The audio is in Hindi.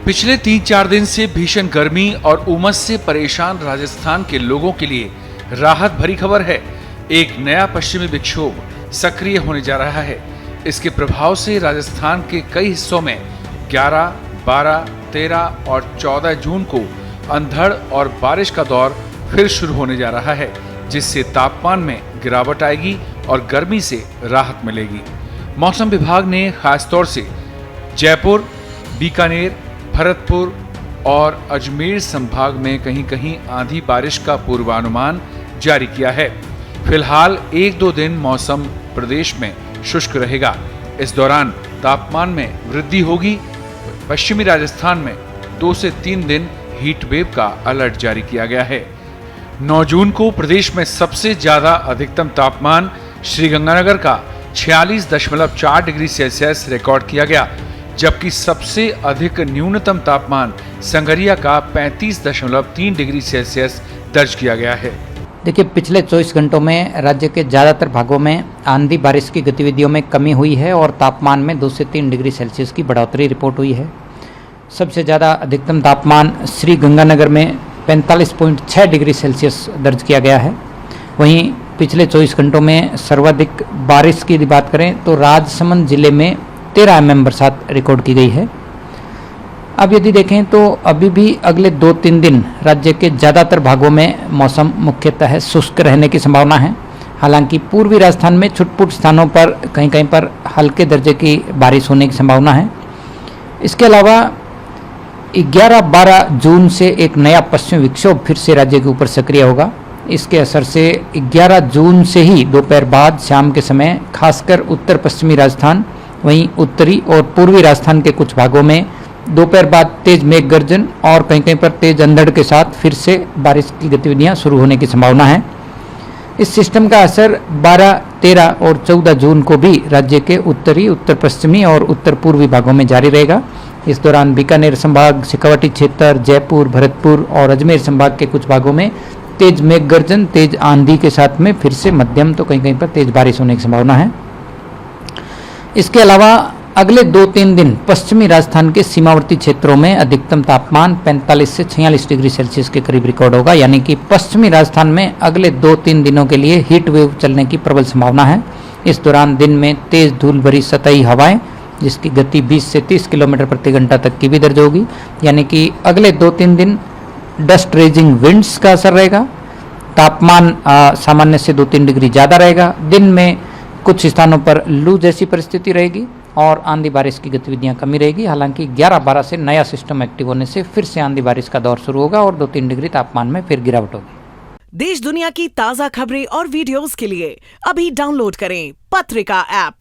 पिछले 3-4 दिन से भीषण गर्मी और उमस से परेशान राजस्थान के लोगों के लिए राहत भरी खबर है। एक नया पश्चिमी विक्षोभ सक्रिय होने जा रहा है। इसके प्रभाव से राजस्थान के कई हिस्सों में 11, 12, 13 और 14 जून को अंधड़ और बारिश का दौर फिर शुरू होने जा रहा है, जिससे तापमान में गिरावट आएगी और गर्मी से राहत मिलेगी। मौसम विभाग ने खासतौर से जयपुर, बीकानेर, भरतपुर और अजमेर संभाग में कहीं-कहीं आंधी बारिश का पूर्वानुमान जारी किया है। फिलहाल 1-2 दिन मौसम प्रदेश में शुष्क रहेगा। इस दौरान तापमान में वृद्धि होगी। पश्चिमी राजस्थान में 2 से 3 दिन हीट वेव का अलर्ट जारी किया गया है। 9 जून को प्रदेश में सबसे ज्यादा अधिकतम तापमान श्रीगंगानगर का 46.4 डिग्री सेल्सियस रिकॉर्ड किया गया, जबकि सबसे अधिक न्यूनतम तापमान संगरिया का 35.3 डिग्री सेल्सियस दर्ज किया गया है। देखिए, पिछले 24 घंटों में राज्य के ज़्यादातर भागों में आंधी बारिश की गतिविधियों में कमी हुई है और तापमान में 2 से 3 डिग्री सेल्सियस की बढ़ोतरी रिपोर्ट हुई है। सबसे ज़्यादा अधिकतम तापमान श्री गंगानगर में 45.6 डिग्री सेल्सियस दर्ज किया गया है। वहीं पिछले 24 घंटों में सर्वाधिक बारिश की यदि बात करें तो राजसमंद जिले में 13 mm बरसात रिकॉर्ड की गई है। अब यदि देखें तो अभी भी अगले 2-3 दिन राज्य के ज़्यादातर भागों में मौसम मुख्यतः शुष्क रहने की संभावना है। हालांकि पूर्वी राजस्थान में छुटपुट स्थानों पर कहीं पर हल्के दर्जे की बारिश होने की संभावना है। इसके अलावा 11-12 जून से एक नया पश्चिमी विक्षोभ फिर से राज्य के ऊपर सक्रिय होगा। इसके असर से 11 जून से ही दोपहर बाद शाम के समय खासकर उत्तर पश्चिमी राजस्थान, वहीं उत्तरी और पूर्वी राजस्थान के कुछ भागों में दोपहर बाद तेज मेघ गर्जन और कहीं पर तेज अंधड़ के साथ फिर से बारिश की गतिविधियां शुरू होने की संभावना है। इस सिस्टम का असर 12, 13 और 14 जून को भी राज्य के उत्तरी, उत्तर पश्चिमी और उत्तर पूर्वी भागों में जारी रहेगा। इस दौरान बीकानेर संभाग, शेखावाटी क्षेत्र, जयपुर, भरतपुर और अजमेर संभाग के कुछ भागों में तेज मेघ गर्जन, तेज आंधी के साथ में फिर से मध्यम तो कहीं पर तेज बारिश होने की संभावना है। इसके अलावा अगले 2-3 दिन पश्चिमी राजस्थान के सीमावर्ती क्षेत्रों में अधिकतम तापमान 45 से 46 डिग्री सेल्सियस के करीब रिकॉर्ड होगा, यानी कि पश्चिमी राजस्थान में अगले 2-3 दिनों के लिए हीट वेव चलने की प्रबल संभावना है। इस दौरान दिन में तेज धूल भरी सतही हवाएं, जिसकी गति 20 से 30 किलोमीटर प्रति घंटा तक की भी दर्ज होगी, यानी कि अगले 2-3 दिन डस्ट रेजिंग विंड्स का असर रहेगा। तापमान सामान्य से 2-3 डिग्री ज़्यादा रहेगा। दिन में कुछ स्थानों पर लू जैसी परिस्थिति रहेगी और आंधी बारिश की गतिविधियां कमी रहेगी। हालांकि 11-12 से नया सिस्टम एक्टिव होने से फिर से आंधी बारिश का दौर शुरू होगा और 2-3 डिग्री तापमान में फिर गिरावट होगी। देश दुनिया की ताज़ा खबरें और वीडियोस के लिए अभी डाउनलोड करें पत्रिका ऐप।